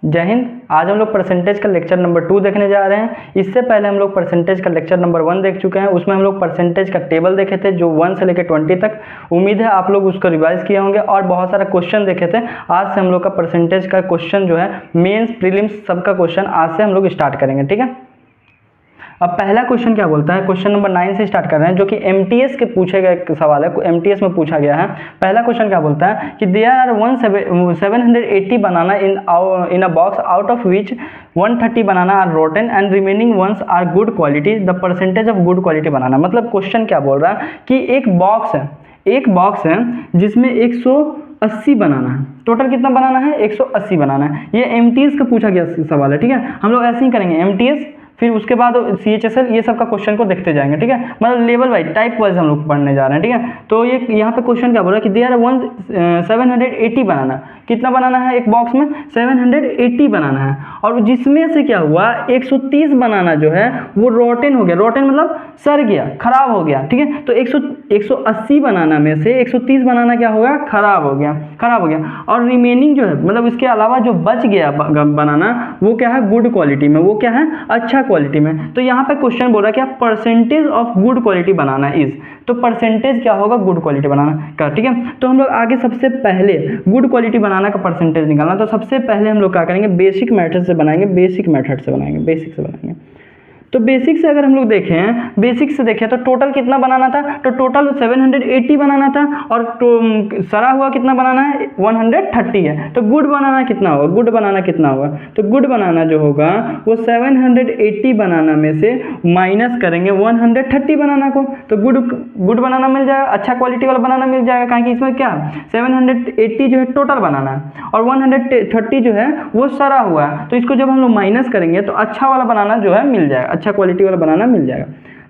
जय हिंद। आज हम लोग परसेंटेज का लेक्चर नंबर 2 देखने जा रहे हैं। इससे पहले हम लोग परसेंटेज का लेक्चर नंबर 1 देख चुके हैं। उसमें हम लोग परसेंटेज का टेबल देखे थे जो 1 से लेकर 20 तक। उम्मीद है आप लोग उसको रिवाइज किए होंगे और बहुत सारा क्वेश्चन देखे थे। आज से हम लोग का परसेंटेज का क्वेश्चन जो है मेंस प्रीलिम्स सबका क्वेश्चन आज से हम लोग स्टार्ट करेंगे, ठीक है। अब पहला क्वेश्चन क्या बोलता है, क्वेश्चन नंबर 9 से स्टार्ट कर रहे हैं जो कि एमटीएस के पूछे गए सवाल है, एमटीएस में पूछा गया है। पहला क्वेश्चन क्या बोलता है कि there are 780 banana in a box out of which 130 banana are rotten and remaining ones are good quality, the percentage of good quality banana. मतलब क्वेश्चन क्या बोल रहा है कि एक बॉक्स है जिसमें 180 बनाना है। टोटल कितना बनाना है? 180 बनाना है। ये एमटीएस का पूछा गया सवाल है, ठीक है। हम लोग ऐसे ही करेंगे, एमटीएस फिर उसके बाद सीएचएसएल, ये सब का क्वेश्चन को देखते जाएंगे, ठीक है। मतलब लेवल वाइज, टाइप वाइज हम लोग पढ़ने जा रहे हैं, ठीक है। तो ये यहाँ पे क्वेश्चन क्या बोल रहा है कि देयर 780 बनाना। कितना बनाना है? एक बॉक्स में 780 बनाना है और जिसमें से क्या हुआ 130 बनाना जो है वो रोटन हो गया। रोटन मतलब सड़ गया, खराब हो गया, ठीक है। तो 180 बनाना में से 130 बनाना क्या होगा? खराब हो गया। और रिमेनिंग जो है मतलब इसके अलावा जो बच गया बनाना वो क्या है? गुड क्वालिटी में। वो क्या है? अच्छा क्वालिटी में। तो यहाँ पे क्वेश्चन बोल रहा है क्या? Percentage of good quality banana is. तो परसेंटेज क्या होगा? गुड क्वालिटी बनाना का, ठीक है। तो हम लोग आगे सबसे पहले गुड क्वालिटी बनाना का परसेंटेज निकालना। तो सबसे पहले हम लोग क्या करेंगे? बेसिक मेथड से बनाएंगे। तो बेसिक से अगर हम लोग देखें तो टोटल कितना बनाना था? तो टोटल 780 बनाना था और सरा हुआ कितना बनाना है? 130 है। तो गुड बनाना कितना होगा? तो गुड बनाना जो होगा वो 780 बनाना में से माइनस करेंगे 130 बनाना को। तो गुड बनाना मिल जाएगा, अच्छा क्वालिटी वाला बनाना मिल जाएगा। कहाँ कि इसमें क्या 780 जो है टोटल बनाना है और 130 जो है वो सरा हुआ है। तो इसको जब हम लोग माइनस करेंगे तो अच्छा वाला बनाना जो है मिल जाएगा, अच्छा क्वालिटी वाला बनाना मिल जाएगा,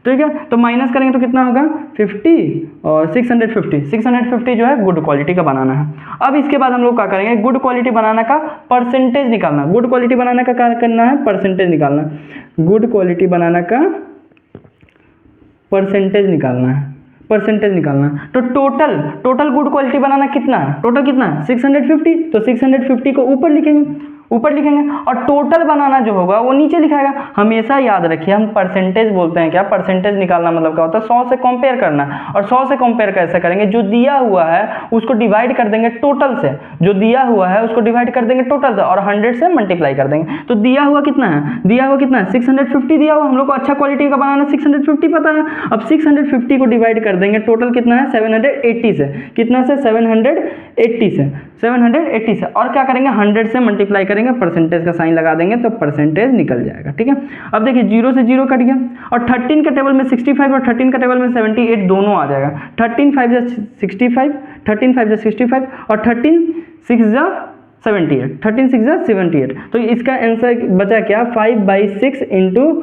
ठीक है। तो माइनस करेंगे तो कितना होगा? 50 और 650 जो है गुड क्वालिटी का बनाना है। अब इसके बाद हम लोग क्या करेंगे? गुड क्वालिटी बनाना का परसेंटेज निकालना। गुड क्वालिटी बनाना का क्या करना है? परसेंटेज निकालना। गुड क्वालिटी बनाना का परसेंटेज निकालना। तो टोटल गुड क्वालिटी बनाना कितना है? टोटल कितना है? 650। तो 650 को ऊपर लिखेंगे और टोटल बनाना जो होगा वो नीचे लिखाएगा। हमेशा याद रखिए हम परसेंटेज बोलते हैं क्या? परसेंटेज निकालना मतलब क्या होता है? 100 से कंपेयर करना। और 100 से कंपेयर कैसे करेंगे? जो दिया हुआ है उसको डिवाइड कर देंगे टोटल से, और 100 से मल्टीप्लाई कर देंगे। तो दिया हुआ कितना है? 650 दिया हुआ। हम लोग को अच्छा क्वालिटी का बनाना 650 पता है। अब 650 को डिवाइड कर देंगे, टोटल कितना है? 780 से। कितना से? 780 से। और क्या करेंगे? 100 से मल्टीप्लाई करेंगे, परसेंटेज का साइन लगा देंगे तो परसेंटेज निकल जाएगा, ठीक है। अब देखिए 0 से 0 कट गया और 13 के टेबल में 65 और 13 के टेबल में 78 दोनों आ जाएगा। 13 5 जा 65 और 13 6 जा 78। तो इसका आंसर बचा क्या? 5/6 इंटू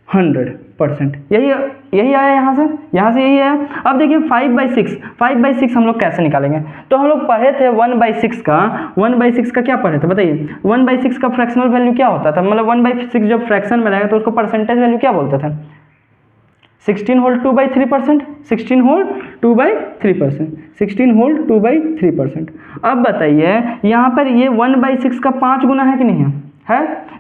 100%। यही आया यहाँ से यही आया। अब देखिए 5/6 हम लोग कैसे निकालेंगे? तो हम लोग पढ़े थे 1/6 का क्या पढ़े थे बताइए? 1/6 का फ्रैक्शनल वैल्यू क्या होता था? मतलब 1/6 जब फ्रैक्शन में रहेगा तो उसको परसेंटेज वैल्यू क्या बोलते थे? 16 होल 2/3%। 16 होल 2/3%। अब बताइए यहाँ पर ये 1/6 का 5 गुना है कि नहीं है?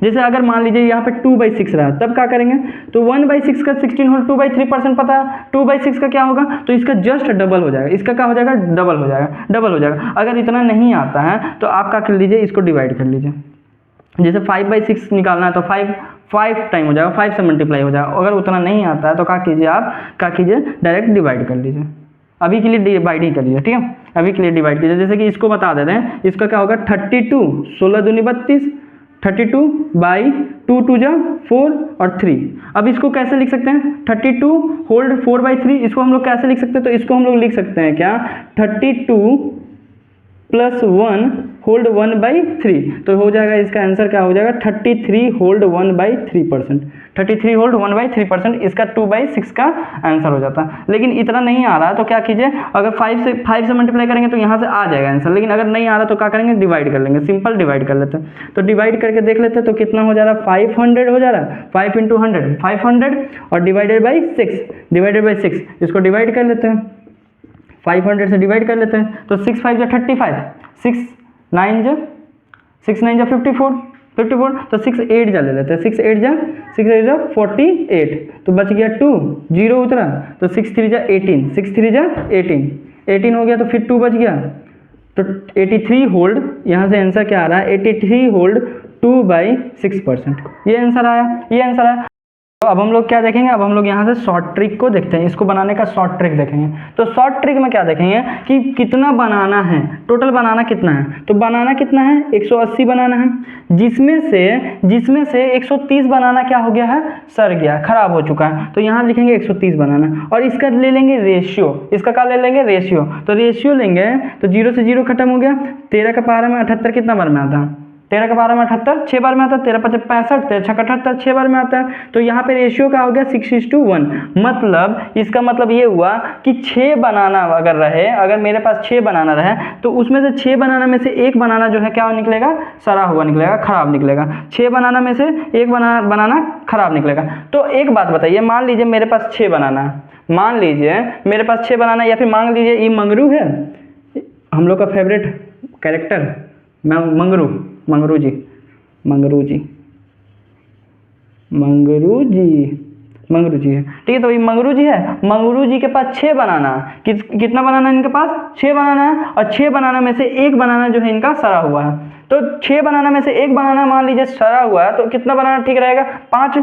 जैसे अगर मान लीजिए यहाँ पे 2/6 रहा तब क्या करेंगे? तो 1/6 का 16 होल 2/3% पता है। 2/6 का क्या होगा? तो इसका जस्ट डबल हो जाएगा। इसका क्या हो जाएगा? डबल हो जाएगा। अगर इतना नहीं आता है तो आप क्या कर लीजिए? इसको डिवाइड कर लीजिए। जैसे 5/6 निकालना है तो 5 टाइम हो जाएगा, 5 से मल्टीप्लाई हो जाएगा। अगर उतना नहीं आता है तो क्या कीजिए? डायरेक्ट डिवाइड कर लीजिए। अभी के लिए डिवाइड ही कर लीजिए, ठीक है। अभी के लिए डिवाइड कीजिए। जैसे कि इसको बता देते हैं, इसका क्या होगा? 32 16 दूनी 32, 32/2 2 जा 4 और 3। अब इसको कैसे लिख सकते हैं? 32 होल्ड 4/3। इसको हम लोग कैसे लिख सकते हैं? तो इसको हम लोग लिख सकते हैं क्या? 32 + 1 होल्ड 1/3। तो हो जाएगा, इसका आंसर क्या हो जाएगा? 33 होल्ड 1/3%। 33 होल्ड 1/3%। इसका 2/6 का आंसर हो जाता है। लेकिन इतना नहीं आ रहा है तो क्या कीजिए? अगर 5 से मल्टीप्लाई करेंगे तो यहाँ से आ जाएगा आंसर। लेकिन अगर नहीं आ रहा तो क्या करेंगे? डिवाइड कर लेंगे, सिंपल डिवाइड कर लेते हैं। तो डिवाइड करके देख लेते हैं तो कितना हो जा रहा है? 500 हो जा रहा है। 5 × 100 500 और डिवाइडेड बाई 6 इसको डिवाइड कर लेते हैं। 500 से डिवाइड कर लेते हैं तो 6 5 जा 35, 6 9 जा 6 9 जा 54, 54 तो 6 8 जा ले लेते हैं, 6 8 जा 48, तो बच गया 2, 0 उतरा तो 6 3 जा 18, 6 3 जा 18, 18 हो गया तो फिर 2 बच गया तो 83 होल्ड, यहाँ से आंसर क्या आ रहा है 83 होल्ड 2/6%, ये आंसर आया, ये आंसर आया। तो अब हम लोग क्या देखेंगे, अब हम लोग यहाँ से शॉर्ट ट्रिक को देखते हैं, इसको बनाने का शॉर्ट ट्रिक देखेंगे। तो शॉर्ट ट्रिक में क्या देखेंगे कि कितना बनाना है, टोटल बनाना कितना है, तो बनाना कितना है 180 बनाना है, जिसमें से 130 बनाना क्या हो गया है, सड़ गया, खराब हो चुका है, तो यहाँ लिखेंगे 130 बनाना, और इसका ले लेंगे रेशियो, इसका क्या ले लेंगे रेशियो, तो रेशियो लेंगे तो 0 से 0 खत्म हो गया, 13 का पारा में 78 कितना बार में आता है, 13 का 12 में 78 6 बार में आता है, 13 5 65, 13 6 78 6 बार में आता है, तो यहाँ पे रेशियो का हो गया 6:1, मतलब इसका मतलब ये हुआ कि 6 बनाना अगर रहे, अगर मेरे पास 6 बनाना रहे तो उसमें से 6 बनाना में से एक बनाना जो है क्या निकलेगा, सड़ा हुआ निकलेगा, खराब निकलेगा, 6 बनाना में से एक बनाना खराब निकलेगा। तो एक बात बताइए, मान लीजिए मेरे पास 6 बनाना है, मान लीजिए मेरे पास 6 बनाना, या फिर मान लीजिए ये मंगरू है, हम लोग का फेवरेट कैरेक्टर मंगरू जी है, ठीक है। तो ये मंगरू जी है, मंगरू जी के पास 6 बनाना, कितना बनाना है इनके पास, 6 बनाना है, और 6 बनाना में से एक बनाना जो है इनका सड़ा हुआ है, तो 6 बनाना में से एक बनाना मान लीजिए सड़ा हुआ है, तो कितना बनाना ठीक रहेगा, 5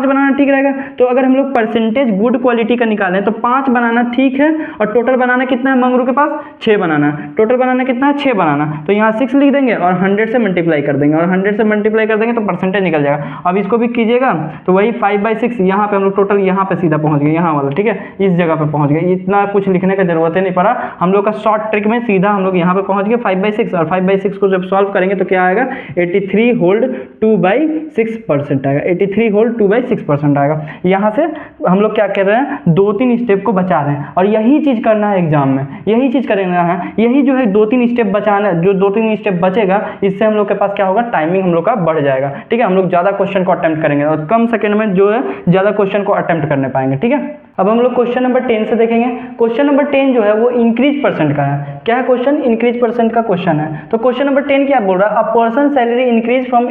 बनाना ठीक रहेगा। तो अगर हम लोग परसेंटेज गुड क्वालिटी का निकालें तो 5 बनाना ठीक है, और टोटल बनाना कितना है मंगरू के पास, 6 बनाना, टोटल बनाना कितना है 6 बनाना, तो यहाँ 6 लिख देंगे और 100 से मल्टीप्लाई कर देंगे, और 100 से मल्टीप्लाई कर देंगे तो परसेंटेज निकल जाएगा। अब इसको भी कीजिएगा तो वही 5/6, यहाँ पे हम लोग टोटल यहाँ पे सीधा पहुँच गए, यहाँ वाला, ठीक है, इस जगह पे पहुँच गए, इतना कुछ लिखने का जरूरत ही नहीं पड़ा, हम लोग का शॉर्ट ट्रिक में सीधा हम लोग यहाँ पे पहुँच गए 5/6, और 5/6 को जब सॉल्व करेंगे तो क्या आएगा 83 होल्ड 2/6% आएगा, 83 होल्ड 2/6% आएगा। यहाँ से हम लोग क्या कर रहे हैं, 2-3 स्टेप को बचा रहे हैं, और यही चीज करना है एग्जाम में, यही चीज करना है, यही जो है 2-3 स्टेप बचाना, जो 2-3 स्टेप बचेगा इससे हम लोग के पास क्या होगा, टाइमिंग हम लोग का बढ़ जाएगा, ठीक है, हम लोग ज्यादा क्वेश्चन को अटेम्प्ट करेंगे और कम सेकंड में जो है ज्यादा क्वेश्चन को अटेम्प्ट करने पाएंगे, ठीक है। अब हम लोग क्वेश्चन नंबर 10 से देखेंगे। क्वेश्चन नंबर 10 जो है वो इंक्रीज परसेंट का है, क्या है क्वेश्चन, इंक्रीज परसेंट का क्वेश्चन है। तो क्वेश्चन नंबर 10 क्या बोल रहा है, a person salary increase from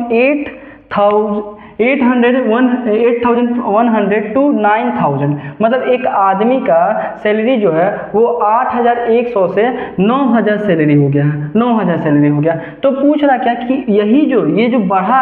8,100 to 9,000, मतलब एक आदमी का सैलरी जो है वो 8,100 से 9,000 सैलरी हो गया है, 9,000 सैलरी हो गया। तो पूछ रहा क्या कि ये जो बढ़ा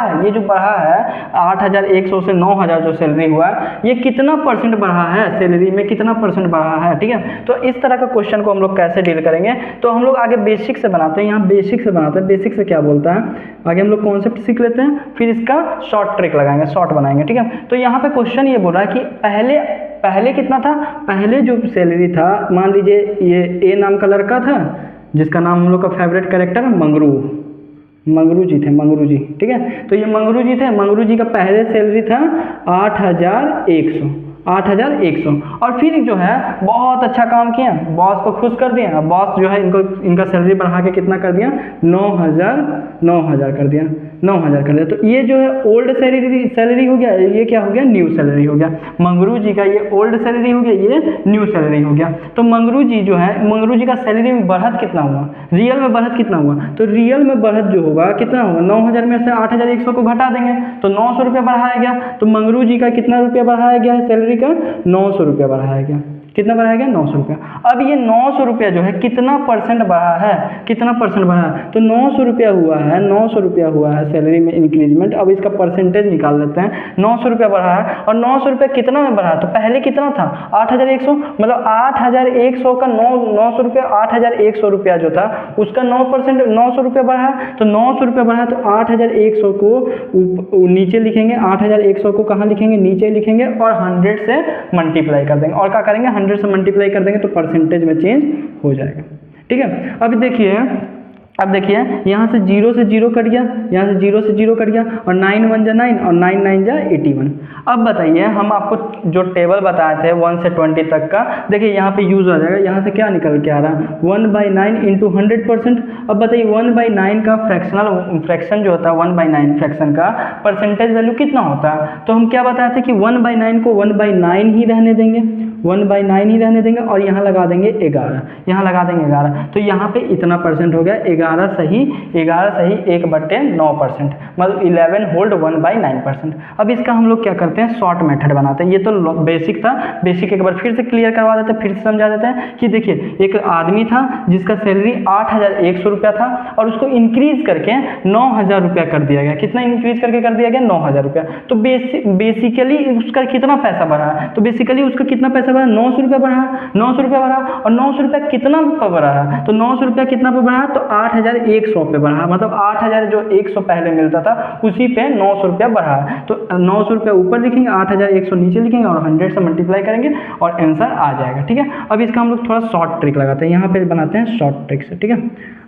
है 8,100 से 9,000 जो सैलरी हुआ है, ये कितना परसेंट बढ़ा है, सैलरी में कितना परसेंट बढ़ा है, ठीक है। तो इस तरह का क्वेश्चन को हम लोग कैसे डील करेंगे, तो हम लोग आगे बेसिक से बनाते हैं, यहाँ बेसिक से बनाते हैं, बेसिक से क्या बोलता है, आगे हम लोग कॉन्सेप्ट सीख लेते हैं, फिर इसका शॉर्ट ट्रिक लगाएंगे, शॉर्ट बनाएंगे, ठीक है। तो यहाँ पे क्वेश्चन ये बोल रहा है कि पहले कितना था, पहले जो सैलरी था, मान लीजिए ये ए नाम का लड़का था जिसका नाम हम लोग का फेवरेट कैरेक्टर मंगरू जी थे, मंगरू जी, ठीक है। तो ये मंगरू जी थे, मंगरू जी का पहले सैलरी था 8,100, और फिर जो है बहुत अच्छा काम किया, बॉस को खुश कर दिया, बॉस जो है इनका सैलरी बढ़ा के कितना कर दिया, 9,000 कर दिया, 9,000 कर दिया। तो ये जो है ओल्ड सैलरी हो गया, ये क्या हो गया, न्यू सैलरी हो गया। मंगरू जी का ये ओल्ड सैलरी हो गया, ये न्यू सैलरी हो गया। तो मंगरू जी जो है, मंगरू जी का सैलरी में बढ़त कितना हुआ, रियल में बढ़त कितना हुआ, तो रियल में बढ़त जो होगा कितना होगा, 9,000 में से 8,100 को घटा देंगे तो 900 रुपया बढ़ाया गया। तो मंगरू जी का कितना रुपया बढ़ाया गया है, सैलरी का 900 रुपया बढ़ाया गया, कितना बढ़ाया गया, 900 रुपया। अब ये 900 रुपया जो है कितना परसेंट बढ़ा है, कितना परसेंट बढ़ा है, तो 900 रुपया हुआ है, 900 रुपया हुआ है सैलरी में इंक्रीजमेंट। अब इसका परसेंटेज निकाल लेते हैं, 900 रुपया बढ़ा है, और 900 रुपया कितना में बढ़ा, तो पहले कितना था 8,100, मतलब 8,100 का 900 रुपया, 8,100 रुपया जो था उसका 9%, 900 रुपया बढ़ा, तो 900 रुपया बढ़ा, तो 8,100 को नीचे लिखेंगे, 8,100 को कहाँ लिखेंगे, नीचे लिखेंगे, और 100 से मल्टीप्लाई कर देंगे, और क्या करेंगे 100 से मल्टीप्लाई कर देंगे तो परसेंटेज में चेंज हो जाएगा, ठीक है। अब देखिए यहाँ से 0 से 0 कट गया, यहाँ से 0 से 0 कट गया, और 9 1 जा 9 और 9 9 जा 81। अब बताइए, हम आपको जो टेबल बताए थे 1 से 20 तक का, देखिए यहाँ पे यूज हो जाएगा, यहाँ से क्या निकल के आ रहा है 1/9 इंटू 100%। अब बताइए 1/9 का फ्रैक्शन जो होता है, 1/9 फ्रैक्शन का परसेंटेज वैल्यू कितना होता है, तो हम क्या बताए थे कि 1/9 को 1/9 ही रहने देंगे, 1/9 ही रहने देंगे, और यहाँ लगा देंगे 11, यहाँ लगा देंगे 11, तो यहाँ पे इतना परसेंट हो गया, 11 सही 1/9%, मतलब 11 होल्ड 1/9%। अब इसका हम लोग क्या करते हैं, शॉर्ट मेथड बनाते हैं। ये तो बेसिक था, बेसिक एक बार फिर से क्लियर करवा देते हैं, फिर से समझा देते हैं कि देखिए एक आदमी था जिसका सैलरी 8,100 रुपया था और उसको इंक्रीज करके 9,000 रुपया कर दिया गया। कितना इंक्रीज करके कर दिया गया, 9,000 रुपया। तो बेसिकली उसका कितना पैसा बढ़ा, तो बेसिकली उसका कितना पैसा बढ़ा, 900 रुपया बढ़ा, 900 रुपया बढ़ा। और 900 रुपया कितना पर बढ़ा है, तो 900 रुपया कितना पे बढ़ा, तो 8,100 पे बढ़ा, मतलब 8,000 जो 100 पहले मिलता था उसी पे 900 रुपया बढ़ा है। तो 900 रुपया ऊपर लिखेंगे, 8,100 नीचे लिखेंगे और 100 से मल्टीप्लाई करेंगे और आंसर आ जाएगा। ठीक है, अब इसका हम लोग थोड़ा शॉर्ट ट्रिक लगाते हैं, यहाँ पे बनाते हैं शॉर्ट ट्रिक से। ठीक है,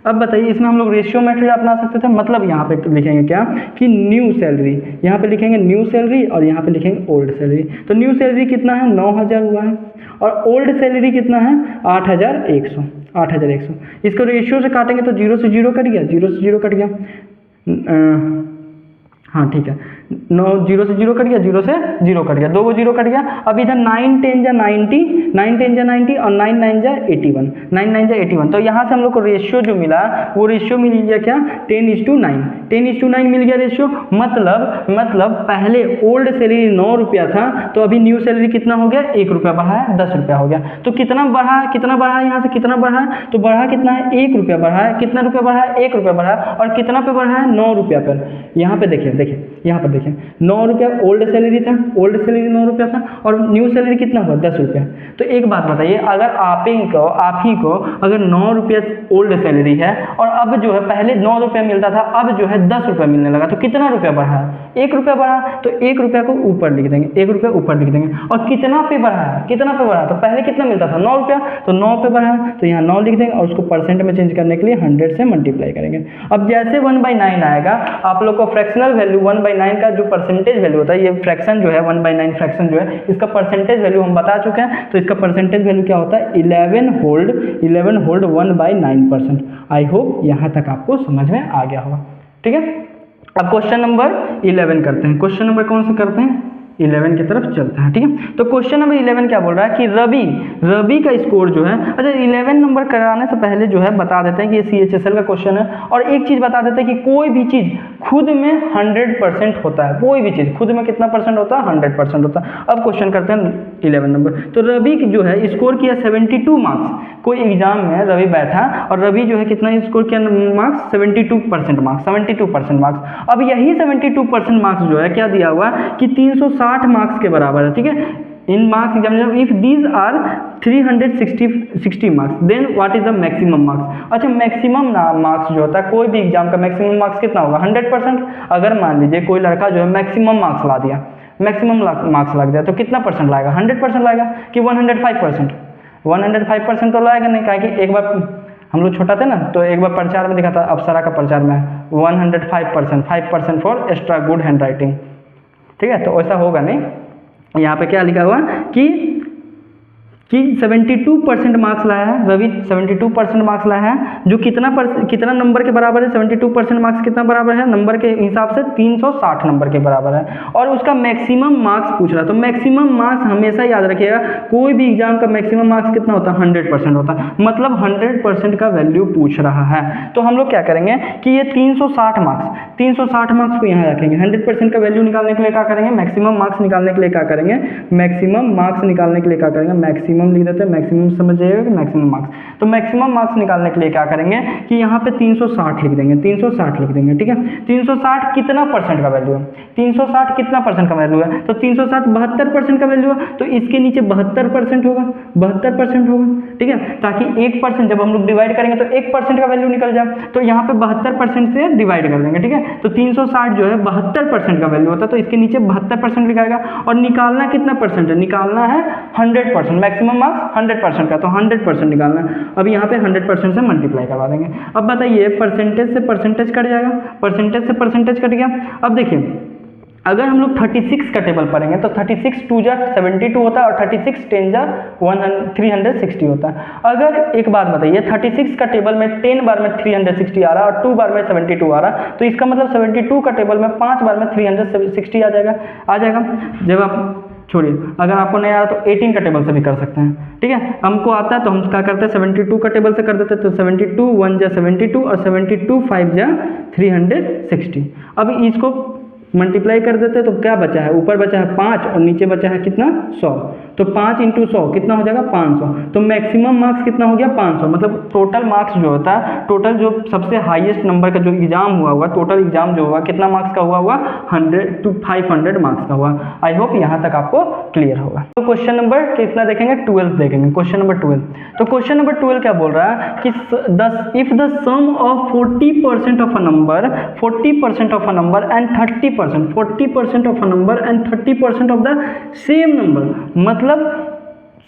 अब बताइए इसमें हम लोग रेशियो मेथड अपना सकते थे, मतलब यहाँ पे लिखेंगे क्या कि न्यू सैलरी, यहाँ पे लिखेंगे न्यू सैलरी और यहाँ पे लिखेंगे ओल्ड सैलरी। तो न्यू सैलरी कितना है, 9,000 हुआ है और ओल्ड सैलरी कितना है, 8,100। 8,100 इसको रेशियो से काटेंगे तो 0 से 0 कट गया, 0 से 0 कट गया, हाँ ठीक है, 0 से 0 कट गया, 0 से 0 कट गया, 2 को 0 कट गया। अब इधर 9 10 जा 90, 9 10 जा 90 और 9 9 जा 81, 9 9 जा 81। तो यहाँ से हम लोग को रेशियो जो मिला वो रेशियो मिल गया क्या, 10:9, 10:9 मिल गया रेशियो। मतलब पहले ओल्ड सैलरी 9 रुपया था तो अभी न्यू सैलरी कितना हो गया, 1 रुपया बढ़ा है, 10 रुपया हो गया। तो कितना बढ़ा है, यहाँ से कितना बढ़ा है, तो बढ़ा कितना है, 1 रुपया बढ़ा है। कितना रुपया बढ़ा है, 1 रुपया बढ़ा है। और कितना पे बढ़ा है, 9 रुपया पर। यहाँ पे देखिए यहाँ पर देखिए 9 रुपया ओल्ड सैलरी था, ओल्ड सैलरी 9 रुपया था और न्यू सैलरी कितना हुआ, 10 रुपया। तो एक बात बताइए, अगर आप ही को अगर 9 रुपया ओल्ड सैलरी है और अब जो है पहले 9 रुपया मिलता था, अब जो है 10 रुपया मिलने लगा, तो कितना रुपया बढ़ा है, 1 रुपया बढ़ा। तो 1 रुपया को ऊपर लिख देंगे, 1 रुपया ऊपर लिख देंगे। और कितना पे बढ़ा है, तो पहले कितना मिलता था, 9 रुपया, तो 9 पे बढ़ा है तो यहाँ 9 लिख देंगे और उसको परसेंट में चेंज करने के लिए 100 से मल्टीप्लाई करेंगे। अब जैसे 1/9 आएगा, आप लोग को फ्रैक्शनल वैल्यू 1/9 का जो परसेंटेज वैल्यू होता है, ये फ्रैक्शन जो है 1/9 फ्रैक्शन जो है, इसका परसेंटेज वैल्यू हम बता चुके हैं। तो इसका परसेंटेज वैल्यू क्या होता है, 11 होल्ड 1/9%। आई होप यहाँ तक आपको समझ में आ गया होगा। ठीक है, अब क्वेश्चन नंबर 11 करते हैं। क्वेश्चन नंबर कौन से करते हैं, 11 की तरफ चलते हैं। ठीक है, तो क्वेश्चन नंबर 11 क्या बोल रहा है कि रवि का स्कोर जो है, अच्छा 11 नंबर कराने से पहले जो है बता देते हैं कि ये CHSL का क्वेश्चन है। और एक चीज बता देते हैं कि कोई भी चीज खुद में 100% होता है, कोई भी चीज खुद में कितना परसेंट होता है, 100% होता है। अब क्वेश्चन करते हैं 11 नंबर। तो रवि जो है स्कोर किया 72 मार्क्स। कोई एग्जाम में रवि बैठा और रवि जो है कितना स्कोर किया मार्क्स, 72% मार्क्स, 72% मार्क्स। अब यही 72% मार्क्स जो है क्या दिया हुआ कि 360 मार्क्स के बराबर है। ठीक है, in marks examination if these are 360 marks then what is the maximum marks. अच्छा मैक्सिमम मार्क्स जो होता है कोई भी एग्जाम का मैक्सिमम मार्क्स कितना होगा, 100%। अगर मान लीजिए कोई लड़का जो है मैक्सिमम मार्क्स ला दिया, मैक्सिमम मार्क्स लग दिया, तो कितना परसेंट लाएगा, 100% लाएगा कि 105%। 105% तो लाएगा नहीं, काहे कि एक बार हम लोग छोटा थे ना, तो एक बार प्रचार में दिखा था, अप्सरा का प्रचार में 105%, 5% for extra good hand writing. ठीक है, तो ऐसा होगा नहीं। यहाँ पे क्या लिखा हुआ कि 72% मार्क्स लाया है रवि, 72% मार्क्स लाया है, जो कितना नंबर के बराबर है, 72% मार्क्स कितना बराबर है, नंबर के हिसाब से 360 नंबर के बराबर है। और उसका मैक्सिमम मार्क्स पूछ रहा है, तो मैक्सिमम मार्क्स हमेशा याद रखिएगा, कोई भी एग्जाम का मैक्सिमम मार्क्स कितना होता है, 100% होता है, मतलब 100% का वैल्यू पूछ रहा है। तो हम लोग क्या करेंगे कि ये 360 मार्क्स को यहाँ रखेंगे, 100% का वैल्यू निकालने के लिए क्या करेंगे, मैक्सिमम मार्क्स निकालने के लिए क्या करेंगे, मैक्सिमम मार्क्स निकालने के लिए क्या करेंगे, मैक्सिमम लिख देते हैं, मैक्सिमम समझिएगा कि मैक्सिमम मार्क्स। तो मैक्सिमम मार्क्स निकालने के लिए क्या करेंगे कि यहाँ पे 360 लिख देंगे, 360 लिख देंगे। ठीक है, 360 कितना परसेंट का वैल्यू है, 360 कितना परसेंट का वैल्यू है, तो 360 72% का वैल्यू है, तो इसके नीचे 72% होगा, 72% होगा। ठीक है, ताकि 1% जब हम लोग डिवाइड करेंगे तो 1% का वैल्यू निकल जाए, तो यहाँ पे 72% से डिवाइड कर देंगे। ठीक है, तो 360 जो है 72% का वैल्यू होता है, तो इसके नीचे 72% लिखाएगा। और निकालना कितना परसेंट है, निकालना है 100%, मैक्सिमम मार्क्स 100% का, तो 100% निकालना है। अब यहाँ पे 100% से मल्टीप्लाई करवा देंगे। अब बताइए परसेंटेज से परसेंटेज कट जाएगा, परसेंटेज से परसेंटेज कट गया। अब देखिए अगर हम लोग 36 का टेबल पढ़ेंगे तो 36 2 जा 72 होता है और 36 10 जा 360 होता है। अगर एक बात बताइए 36 का टेबल में 10 बार में 360 आ रहा है और 2 बार में 72 आ रहा है, तो इसका मतलब 72 का टेबल में 5 बार में 360 आ जाएगा। जब आप छोड़िए, अगर आपको नहीं आ रहा तो 18 का टेबल से भी कर सकते हैं, ठीक है। हमको आता है तो हम क्या करते हैं 72 का टेबल से कर देते हैं, तो 72 1 जा 72 और 72 5 जा 360। अब इसको मल्टीप्लाई कर देते हैं तो क्या बचा है, ऊपर बचा है 5 और नीचे बचा है कितना 100, तो 5 × 100 कितना हो जाएगा 500। तो मैक्सिमम मार्क्स कितना हो गया 500, मतलब टोटल मार्क्स जो होता है, टोटल जो सबसे हाईएस्ट नंबर का जो एग्जाम हुआ हुआ, टोटल एग्जाम जो हुआ कितना मार्क्स का हुआ 100 to 500 मार्क्स का हुआ। आई होप यहाँ तक आपको क्लियर होगा। तो क्वेश्चन नंबर कितना देखेंगे 12 देखेंगे, क्वेश्चन नंबर 12। तो क्वेश्चन नंबर 12 क्या बोल रहा है कि if the sum of 40% of a number 40% of a number and 30% 40% of a number and 30% of the same number, मतलब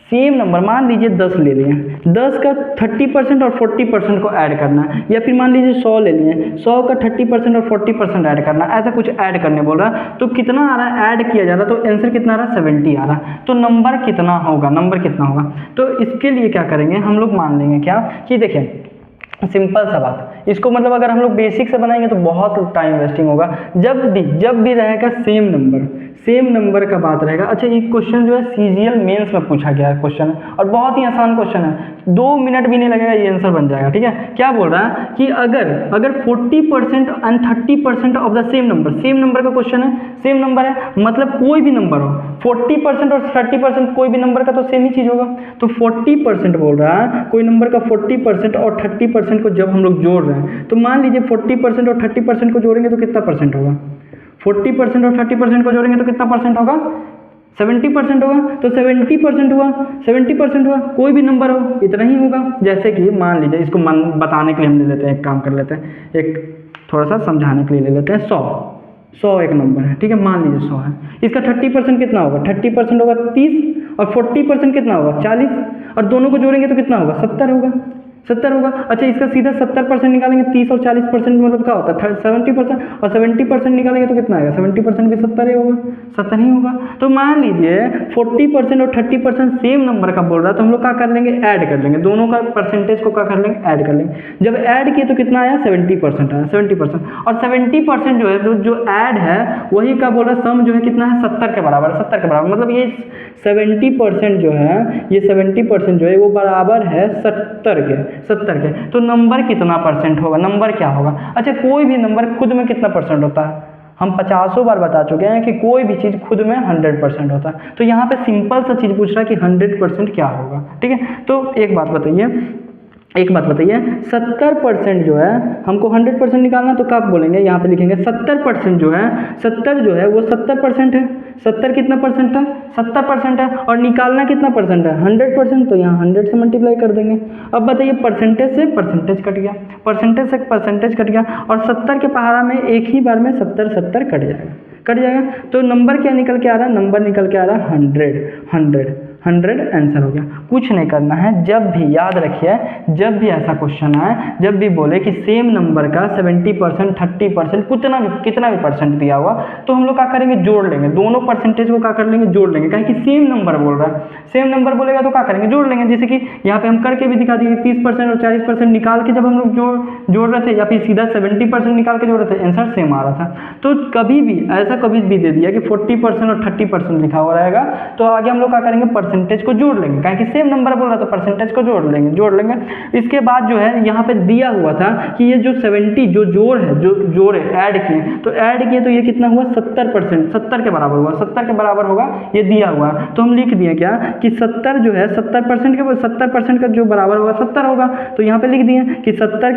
सेम नंबर, मान लीजिए 10 ले लिए, 10 का 30% और 40% को ऐड करना है, या फिर मान लीजिए 100 ले लिए, 100 का 30% और 40% ऐड करना है, ऐसा कुछ ऐड करने बोल रहा है। तो कितना आ रहा है ऐड किया जा रहा है, तो आंसर कितना आ रहा है 70 आ रहा है। तो नंबर कितना होगा, नंबर कितना होगा, तो इसके लिए क्या करेंगे हम लोग, मान लेंगे क्या कि देखिए सिंपल सा बात, इसको मतलब अगर हम लोग बेसिक से बनाएंगे तो बहुत टाइम वेस्टिंग होगा। जब भी रहेगा सेम नंबर का बात रहेगा। अच्छा, एक क्वेश्चन जो है सीजीएल मेंस में पूछा गया है क्वेश्चन, और बहुत ही आसान क्वेश्चन है, 2 मिनट भी नहीं लगेगा, ये आंसर बन जाएगा, ठीक है। क्या बोल रहा है कि अगर 40% and 30% of the same number का क्वेश्चन है, सेम नंबर है मतलब कोई भी नंबर हो, 40% और 30% कोई भी नंबर का तो सेम ही चीज होगा। तो 40% बोल रहा है, कोई नंबर का 40% और 30% को जब हम लोग जोड़ रहे हैं, तो मान लीजिए 40% और 30% को जोड़ेंगे तो कितना परसेंट होगा, 40% और 30% को जोड़ेंगे तो कितना परसेंट होगा 70% होगा। तो 70% हुआ, 70% हुआ, कोई भी नंबर हो इतना ही होगा। जैसे कि मान लीजिए, इसको बताने के लिए हम ले लेते हैं, एक काम कर लेते हैं, एक थोड़ा सा समझाने के लिए ले लेते हैं, 100 एक नंबर है, ठीक है, मान लीजिए 100 है, इसका 30% कितना होगा, 30% होगा 30 और 40% कितना होगा 40, और दोनों को जोड़ेंगे तो कितना होगा 70 होगा, 70 होगा। अच्छा, इसका सीधा 70% निकालेंगे, 30 और 40% मतलब क्या होता है 70%, और 70% निकालेंगे तो कितना आएगा 70% भी 70 ही होगा, 70 ही होगा। तो मान लीजिए 40% और 30% सेम नंबर का बोल रहा है, तो हम लोग क्या कर लेंगे, ऐड कर लेंगे, दोनों का परसेंटेज को क्या कर लेंगे, ऐड कर लेंगे। जब ऐड किए तो कितना आया 70% आया, 70%, और 70% जो है जो ऐड है वही का बोल रहा है सम जो है कितना है 70 के बराबर, 70 के बराबर, मतलब ये 70% जो है, ये 70% जो है वो बराबर है 70 के। तो नंबर कितना परसेंट होगा, नंबर क्या होगा। अच्छा, कोई भी नंबर खुद में कितना परसेंट होता है, हम 50 बार बता चुके हैं कि कोई भी चीज़ खुद में 100% होता है। तो यहाँ पे सिंपल सा चीज़ पूछ रहा है कि 100% क्या होगा, ठीक है। तो एक बात बताइए 70% जो है हमको 100% निकालना, तो कब बोलेंगे, यहाँ पे लिखेंगे 70% जो है, 70 जो है वो 70% है, 70 कितना परसेंट है 70% है, और निकालना कितना परसेंट है 100%, तो यहाँ 100 से मल्टीप्लाई कर देंगे। अब बताइए परसेंटेज से परसेंटेज कट गया, परसेंटेज से परसेंटेज कट गया, और 70 के पहाड़ा में एक ही बार में 70 कट जाएगा। तो नंबर क्या निकल के आ रहा है, नंबर निकल के आ रहा है 100 आंसर हो गया। कुछ नहीं करना है, जब भी याद रखिए, जब भी ऐसा क्वेश्चन आए, जब भी बोले कि सेम नंबर का 70% 30% कितना भी परसेंट दिया हुआ, तो हम लोग क्या करेंगे, जोड़ लेंगे, दोनों परसेंटेज को क्या कर लेंगे, जोड़ लेंगे, कहें कि सेम नंबर बोल रहा है, सेम नंबर बोलेगा तो क्या करेंगे, जोड़ लेंगे। जैसे कि यहाँ पे हम करके भी दिखा दिए, 30% और 40% निकाल के जब हम लोग जोड़ रहे थे, या फिर सीधा 70% निकाल के जोड़ रहे थे, आंसर सेम आ रहा था। तो कभी भी दे दिया कि 40% और 30% लिखा हुआ रहेगा, तो आगे हम लोग क्या करेंगे, परसेंटेज को जोड़ लेंगे, कहें कि सेम नंबर बोल रहा था, परसेंटेज को जोड़ लेंगे। इसके बाद जो है यहाँ पे दिया हुआ था कि ये जो 70 जो जोड़ है ऐड किए, तो ये कितना हुआ 70%, 70 के बराबर हुआ, 70 के बराबर होगा, ये दिया हुआ। तो हम लिख दिए क्या कि 70 जो है 70% का जो बराबर होगा 70 होगा, तो यहाँ पे लिख दिए कि 70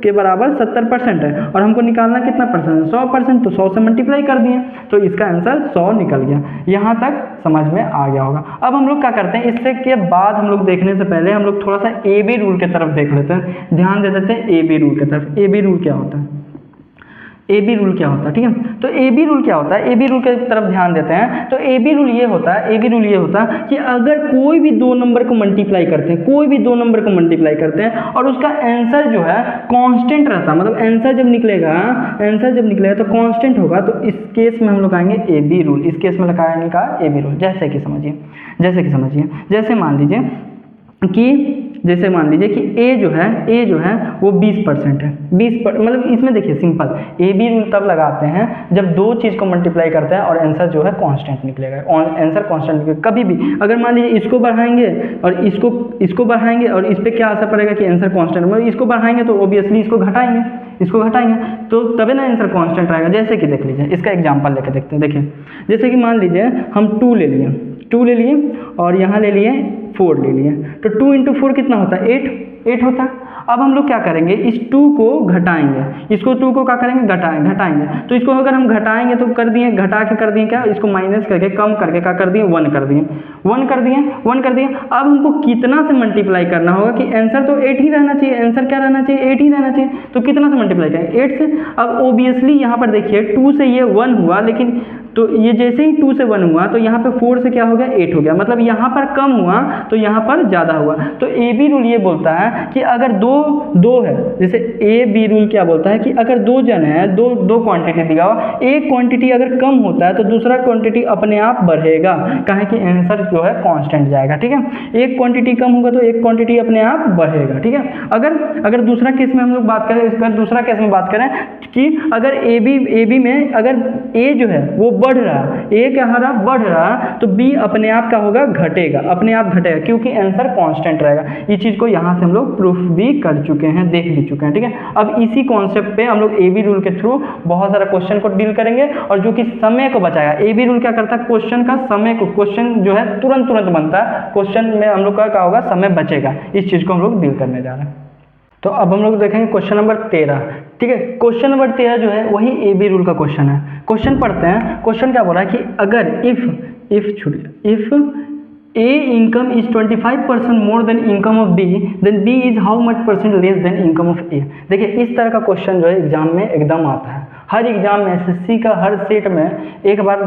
के बराबर 70% है, और हमको निकालना कितना परसेंट है 100%, तो 100 से मल्टीप्लाई कर दिए, तो इसका आंसर 100 निकल गया। यहाँ तक समझ में आ गया होगा। अब हम लोग क्या करते हैं, इससे के बाद हम लोग देखने से पहले हम लोग थोड़ा सा AB रूल की तरफ देख लेते हैं, ध्यान दे देते हैं AB रूल की तरफ। AB रूल क्या होता है, AB रूल क्या होता है, ठीक है। तो AB रूल क्या होता है, AB रूल की तरफ ध्यान देते हैं। तो AB रूल ये होता है कि अगर कोई भी दो नंबर को मल्टीप्लाई करते हैं, और उसका आंसर जो है कांस्टेंट रहता है, मतलब आंसर जब निकलेगा तो कांस्टेंट होगा, तो इस केस में हम लोग आएंगे AB रूल, इस केस में लगाएंगे का AB रूल। जैसे कि समझिए, जैसे मान लीजिए कि जैसे मान लीजिए कि ए जो है वो 20% है, मतलब इसमें देखिए सिंपल ए बी रूल तब लगाते हैं जब दो चीज़ को मल्टीप्लाई करते हैं और आंसर जो है कांस्टेंट निकलेगा, आंसर कांस्टेंट निकलेगा। कभी भी अगर मान लीजिए इसको बढ़ाएंगे और इसको बढ़ाएंगे और इस पर क्या असर पड़ेगा कि आंसर कांस्टेंट, मतलब इसको बढ़ाएंगे तो ऑब्वियसली इसको घटाएंगे तो तभी ना आंसर कांस्टेंट रहेगा। जैसे कि देख लीजिए, इसका एग्जांपल लेके देखते हैं। देखिए जैसे कि मान लीजिए हम 2 ले लिए और यहाँ ले लिए 4 ले लिए, तो 2 × 4 कितना होता है 8 होता है। अब हम लोग क्या करेंगे, इस 2 को घटाएंगे, इसको 2 को क्या करेंगे घटाएंगे। तो इसको अगर हम घटाएंगे तो कर दिए, घटा के कर दिए क्या, इसको माइनस करके कम करके क्या कर दिए 1 कर दिए। अब हमको कितना से मल्टीप्लाई करना होगा कि आंसर तो 8 ही रहना चाहिए, आंसर क्या रहना चाहिए 8 ही रहना चाहिए। तो कितना से मल्टीप्लाई करेंगे 8 से। अब ओबियसली यहाँ पर देखिए 2 से ये 1 हुआ, लेकिन तो ये जैसे ही 2 से 1 हुआ तो यहाँ पे 4 से क्या हो गया 8 हो गया, मतलब यहाँ पर कम हुआ तो यहाँ पर ज़्यादा हुआ। तो ए बी रूल ये बोलता है कि अगर दो है, जैसे ए बी रूल क्या बोलता है कि अगर 2 जन है, दो क्वांटिटी दिया हुआ, एक क्वांटिटी अगर कम होता है तो दूसरा क्वांटिटी अपने आप बढ़ेगा, कहें कि आंसर जो है कांस्टेंट जाएगा। ठीक है, एक क्वांटिटी कम होगा तो एक क्वांटिटी अपने आप बढ़ेगा। ठीक है, अगर दूसरा केस में हम लोग बात करें, इसका दूसरा केस में बात करें कि अगर ए बी में अगर ए जो है वो बढ़ रहा, ए क्या हो रहा बढ़ रहा, तो बी अपने आप क्या होगा घटेगा, क्योंकि आंसर कांस्टेंट रहेगा। इस चीज को यहाँ से हम लोग प्रूफ भी कर चुके हैं, देख भी चुके हैं। ठीक है, अब इसी कॉन्सेप्ट पे हम लोग ए बी रूल के थ्रू बहुत सारा क्वेश्चन को डील करेंगे, और जो कि समय को बचाएगा। ए बी रूल क्या करता है, क्वेश्चन का समय को, क्वेश्चन जो है तुरंत बनता है, क्वेश्चन में हम लोग का क्या होगा समय बचेगा। इस चीज को हम लोग डील करने जा रहे हैं। तो अब हम लोग देखेंगे क्वेश्चन नंबर 13। ठीक है, क्वेश्चन नंबर 13 जो है वही ए बी रूल का क्वेश्चन है। क्वेश्चन पढ़ते हैं। क्वेश्चन क्या बोल रहा है कि अगर if A income is 25% more than income of B, then B is how much % less than income of A। देखिए इस तरह का क्वेश्चन जो है एग्जाम में एकदम आता है, हर एग्जाम में एसएससी का हर सेट में एक बार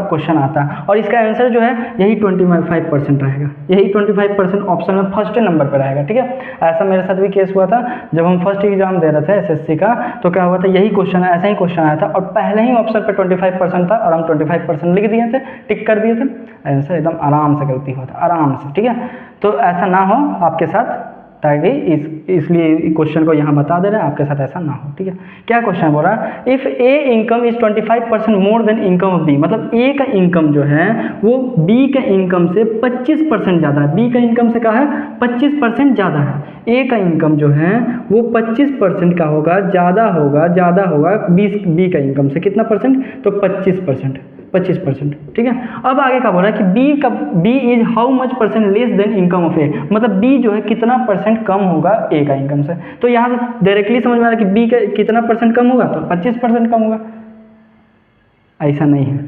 क्वेश्चन आता है, और इसका आंसर जो है यही 25% रहेगा, यही 25% ऑप्शन में फर्स्ट नंबर पर रहेगा। ठीक है, ऐसा मेरे साथ भी केस हुआ था जब हम फर्स्ट एग्जाम दे रहे थे एसएससी का, तो क्या हुआ था यही क्वेश्चन, ऐसा ही क्वेश्चन आया था और पहले ही ऑप्शन पर 25% था और हम 25% लिख दिए थे, टिक कर दिए थे, आंसर एकदम आराम से गलती होता आराम से। ठीक है, तो ऐसा ना हो आपके साथ, ताकि इसलिए क्वेश्चन को यहाँ बता दे रहे हैं, आपके साथ ऐसा ना हो। ठीक है, क्या क्वेश्चन बोल रहा है, if A income is 25% more than income of B, मतलब ए का इनकम जो है वो बी के इनकम से 25% ज़्यादा है, बी का इनकम से क्या है 25% ज़्यादा है, ए का इनकम जो है वो 25% का होगा, ज़्यादा होगा बी का इनकम से, कितना परसेंट, तो 25%। ठीक है, अब आगे का बोल रहा है कि B is how much % less than income of A, मतलब बी जो है कितना % कम होगा ए का इनकम से। तो यहाँ से डायरेक्टली समझ में आ रहा है कि बी का कितना % कम होगा, तो 25% कम होगा। ऐसा नहीं है,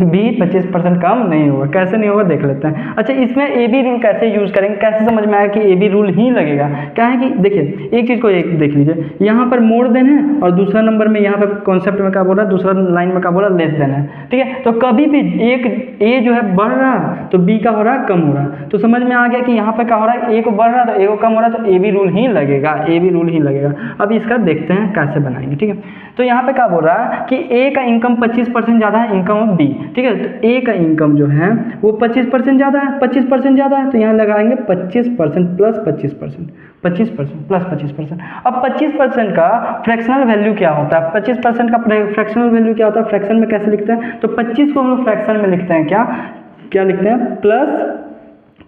बी 25% कम नहीं होगा। कैसे नहीं होगा देख लेते हैं। अच्छा, इसमें ए बी रूल कैसे यूज़ करेंगे, कैसे समझ में आया कि ए बी रूल ही लगेगा। क्या है कि देखिए एक चीज़ को एक देख लीजिए, यहाँ पर मोर देन है और दूसरा नंबर में यहाँ पर कॉन्सेप्ट में क्या बोल रहा है, दूसरा लाइन में क्या बोल रहा है लेस देन है। ठीक है, तो कभी भी एक ए जो है बढ़ रहा है तो बी का हो रहा है कम हो रहा है, तो समझ में आ गया कि यहाँ पर क्या हो रहा है, ए को बढ़ रहा है तो ए को कम हो रहा है, तो ए बी रूल ही लगेगा, ए बी रूल ही लगेगा। अब इसका देखते हैं कैसे बनाएंगे। ठीक है, तो यहाँ पे क्या बोल रहा है कि ए का इनकम 25% ज़्यादा है इनकम ऑफ बी। ठीक है, तो ए का इनकम जो है वो 25% ज़्यादा है, 25% ज़्यादा है, तो यहाँ लगाएंगे 25% प्लस 25%, 25% प्लस 25%। अब 25% का फ्रैक्शनल वैल्यू क्या होता है, 25% का फ्रैक्शनल वैल्यू क्या होता है, फ्रैक्शन में कैसे लिखते हैं, तो 25 को हम लोग फ्रैक्शन में लिखते हैं, क्या लिखते हैं,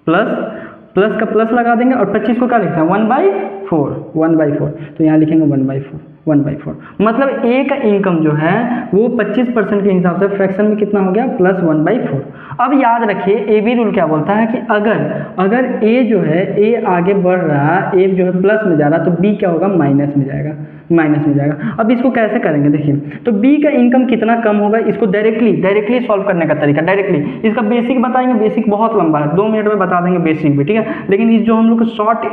प्लस का प्लस लगा देंगे, और 25 को क्या लिखते हैं 1/4, तो यहाँ लिखेंगे 1/4, मतलब ए का इनकम जो है वो 25% के हिसाब से फ्रैक्शन में कितना हो गया, प्लस 1/4। अब याद रखिए ए बी रूल क्या बोलता है कि अगर ए जो है ए आगे बढ़ रहा, ए जो है प्लस में जा रहा, तो बी क्या होगा माइनस में जाएगा। अब इसको कैसे करेंगे देखिए, तो बी का इनकम कितना कम होगा, इसको डायरेक्टली सॉल्व करने का तरीका, डायरेक्टली इसका बेसिक बताएंगे, बेसिक बहुत लंबा है, 2 मिनट में बता देंगे बेसिक भी। ठीक है, लेकिन इस जो हम लोग शॉर्ट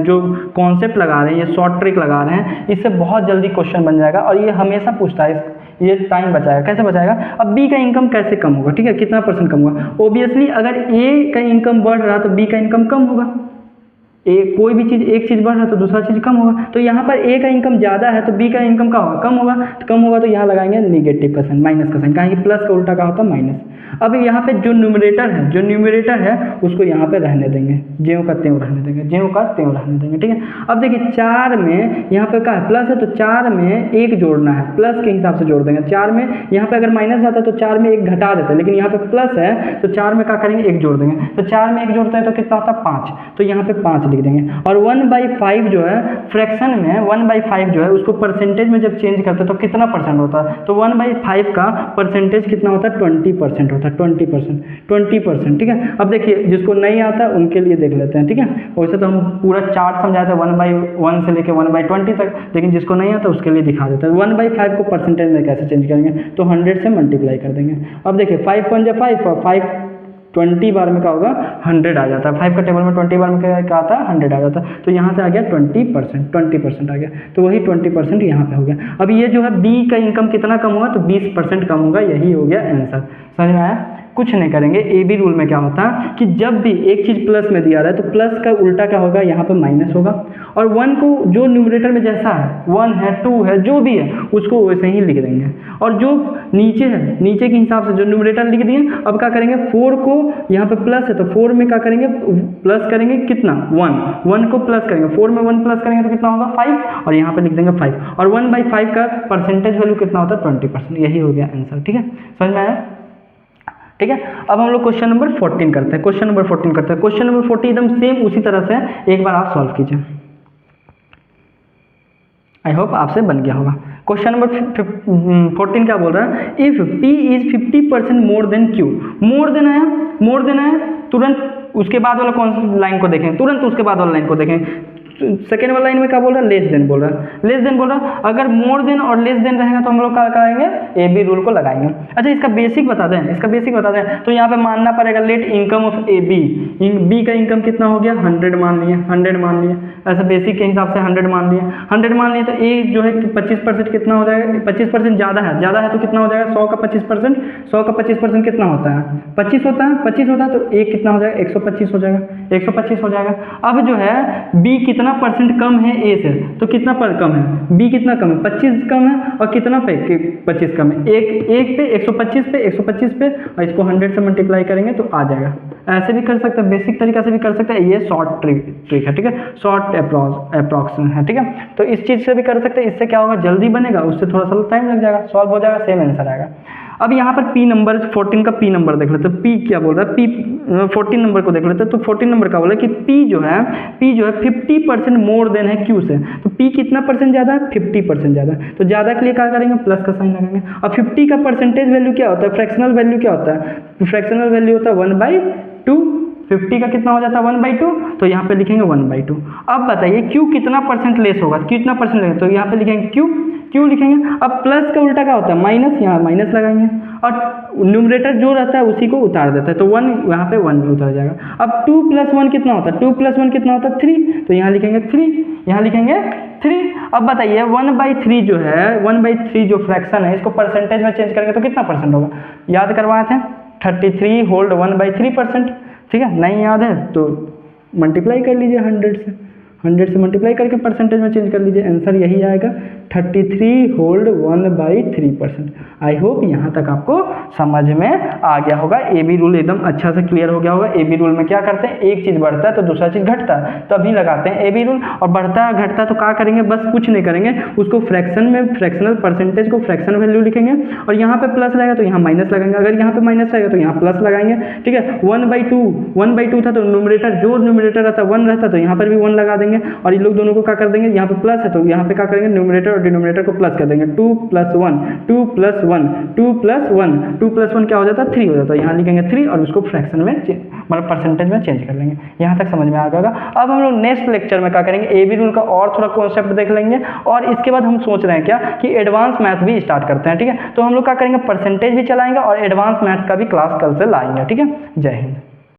जो कॉन्सेप्ट लगा रहे हैं, ये शॉर्ट ट्रिक लगा रहे हैं, इससे बहुत जल्दी क्वेश्चन बन जाएगा, और ये हमेशा पूछता है, ये टाइम बचाएगा। कैसे बचाएगा, अब बी का इनकम कैसे कम होगा, ठीक है, कितना % कम होगा, ओबियसली अगर ए का इनकम बढ़ रहा तो बी का इनकम कम होगा, कोई भी चीज़ एक चीज़ बढ़ रहा है तो दूसरा चीज़ कम होगा। तो यहाँ पर ए का इनकम ज़्यादा है तो बी का इनकम का होगा कम होगा, तो कम होगा तो यहाँ लगाएंगे नेगेटिव का साइन, माइनस का साइन, कहेंगे प्लस का उल्टा का होता है माइनस। अब यहाँ पे जो न्यूमरेटर है उसको यहाँ पे रहने देंगे, ज्यों का त्यों रहने देंगे, ज्यों का त्यों रहने देंगे, ठीक है। अब देखिए 4 में यहाँ पे क्या है, प्लस है तो 4 में 1 जोड़ना है, प्लस के हिसाब से जोड़ देंगे। 4 में यहाँ पे अगर माइनस आता तो 4 में 1 घटा देते हैं, लेकिन यहाँ पे प्लस है तो 4 में क्या करेंगे 1 जोड़ देंगे। तो 4 में 1 जोड़ते हैं तो कितना होता है 5, तो यहाँ पे 5 लिख देंगे। और 1/5 जो है फ्रैक्शन में 1/5 जो है उसको परसेंटेज में जब चेंज करते हैं तो कितना परसेंट होता है, तो 1/5 का परसेंटेज कितना होता है 20% होता है, 20%, ठीक है। अब देखिए जिसको नहीं आता उनके लिए देख लेते हैं, ठीक है। वैसे तो हम पूरा चार्ट समझाते हैं 1/1 से लेके 1/20 तक, लेकिन जिसको नहीं आता उसके लिए दिखा देते हैं। 1/5 को परसेंटेज में कैसे चेंज करेंगे, तो 100 से मल्टीप्लाई कर देंगे। अब देखिए 5 × 5 और 5 20 बार में क्या होगा 100 आ जाता है। 5 का टेबल में 20 बार में क्या आता है 100 आ जाता है, तो यहाँ से आ गया 20% आ गया, तो वही 20% यहाँ पे हो गया। अब ये जो है बी का इनकम कितना कम होगा, तो 20% कम होगा, यही हो गया आंसर। समझ में आया? कुछ नहीं करेंगे। ए बी रूल में क्या होता है कि जब भी एक चीज़ प्लस में दिया रहा है तो प्लस का उल्टा क्या होगा, यहाँ पे माइनस होगा। और 1 को जो न्यूमरेटर में जैसा है 1 है 2 है जो भी है उसको वैसे ही लिख देंगे। और जो नीचे है नीचे के हिसाब से जो न्यूमरेटर लिख दिए, अब क्या करेंगे 4 को यहाँ पे प्लस है तो 4 में क्या करेंगे प्लस करेंगे कितना 1 को प्लस करेंगे, 4 में 1 प्लस करेंगे तो कितना होगा 5, और यहाँ पे लिख देंगे 5। और 1/5 का परसेंटेज वैल्यू कितना होता है 20%, यही हो गया आंसर, ठीक है। समझ में आया? ठीक है। अब हम लोग क्वेश्चन नंबर 14 करते हैं। क्वेश्चन नंबर 14 एकदम सेम उसी तरह से, एक बार आप सॉल्व कीजिए। आई होप आपसे बन गया होगा। क्वेश्चन नंबर 14 क्या बोल रहा है, if P is 50% more than Q। More than आया तुरंत उसके बाद वाला कौन सी लाइन को देखें, तुरंत उसके बाद वाला लाइन को देखें। सेकेंड वाला लाइन में क्या बोल रहा है, लेस देन बोल रहा है। अगर मोर देन और लेस देन रहेगा तो हम लोग क्या करेंगे, ए बी रूल को लगाएंगे। अच्छा इसका बेसिक बता दें, तो यहाँ पे मानना पड़ेगा let income of A B का इनकम कितना हो गया 100 मान लिए, ऐसा बेसिक के हिसाब से 100 मान लिए। तो ए जो है 25% कितना हो जाएगा, 25% ज़्यादा है तो कितना हो जाएगा 100 का 25% कितना होता है 25 होता है, तो ए कितना हो जाएगा 125 हो जाएगा। अब जो है बी कितना परसेंट कम है ए से, तो कितना पर कम है, बी कितना कम है 25 कम है, और कितना पे 25 कम है, एक पे 125 पे, और इसको 100 से मल्टीप्लाई करेंगे तो आ जाएगा। ऐसे भी कर सकते हैं, बेसिक तरीका से भी कर सकते हैं, ये शॉर्ट ट्रिक है, ठीक है, शॉर्ट अप्रॉक्स है, ठीक है। तो इस चीज़ से भी कर सकते हैं, इससे क्या होगा जल्दी बनेगा, उससे थोड़ा सा टाइम लग जाएगा, सॉल्व हो जाएगा, सेम आंसर आएगा। अब यहाँ पर P नंबर 14 का P नंबर देख लेते हैं। P क्या बोल रहा है, P 14 नंबर को देख लेते हैं। तो 14 नंबर का बोला कि P जो है 50% मोर देन है Q से। तो P कितना परसेंट ज़्यादा है, 50% ज़्यादा है। तो ज़्यादा के लिए क्या करेंगे, प्लस का साइन लगाएंगे। अब 50 का परसेंटेज वैल्यू क्या होता है, फ्रैक्शनल वैल्यू क्या होता है, फ्रैक्शनल वैल्यू होता है 1/2। 50 का कितना हो जाता है 1/2, तो यहाँ पे लिखेंगे 1/2। अब बताइए Q कितना परसेंट लेस होगा, कितना परसेंट लेस, तो यहाँ पे लिखेंगे Q लिखेंगे। अब प्लस का उल्टा क्या होता है माइनस, यहाँ माइनस लगाएंगे, और न्यूमरेटर जो रहता है उसी को उतार देता है, तो 1 यहाँ पे 1 में उतर जाएगा। अब 2 + 1 कितना होता है 3, तो यहाँ लिखेंगे 3। अब बताइए 1/3 जो है 1/3 जो फ्रैक्शन है इसको परसेंटेज में चेंज करेंगे तो कितना परसेंट होगा, याद करवाए थे 33 होल्ड 1/3%, ठीक है। नहीं याद है तो मल्टीप्लाई कर लीजिए 100 से मल्टीप्लाई करके परसेंटेज में चेंज कर लीजिए, आंसर यही आएगा 33 होल्ड 1/3%। आई होप यहाँ तक आपको समझ में आ गया होगा। ए बी रूल एकदम अच्छा से क्लियर हो गया होगा। ए बी रूल में क्या करते हैं, एक चीज़ बढ़ता है तो दूसरा चीज़ घटता है, तभी लगाते हैं ए बी रूल। और बढ़ता है घटता तो क्या करेंगे, बस कुछ नहीं करेंगे, उसको फ्रैक्शन में फ्रैक्शनल परसेंटेज को फ्रैक्शन वैल्यू लिखेंगे, और यहाँ पे प्लस रहेगा तो यहाँ माइनस लगाएंगे, अगर यहाँ पे माइनस रहेगा तो यहाँ प्लस लगाएंगे, ठीक है। 1/2 था तो न्यूमरेटर रहता 1 रहता तो यहाँ पर भी 1 लगा देंगे, और ये लोग दोनों को क्या कर देंगे, यहाँ पे प्लस है तो यहाँ पे क्या करेंगे न्यूमरेटर और डिनोमिनेटर को प्लस कर देंगे। 2 + 1 क्या हो जाता है 3 हो जाता है, यहाँ लिखेंगे 3 और उसको फ्रैक्शन में मतलब परसेंटेज में चेंज कर लेंगे। यहाँ तक समझ में आ गया। अब हम लोग नेक्स्ट लेक्चर में क्या करेंगे, ए बी रूल का और थोड़ा कॉन्सेप्ट देख लेंगे, और इसके बाद हम सोच रहे हैं क्या कि एडवांस मैथ भी स्टार्ट करते हैं, ठीक है। तो हम लोग क्या करेंगे, परसेंटेज भी चलाएंगे और एडवांस मैथ का भी क्लास कल से लाएंगे, ठीक है। जय हिंद।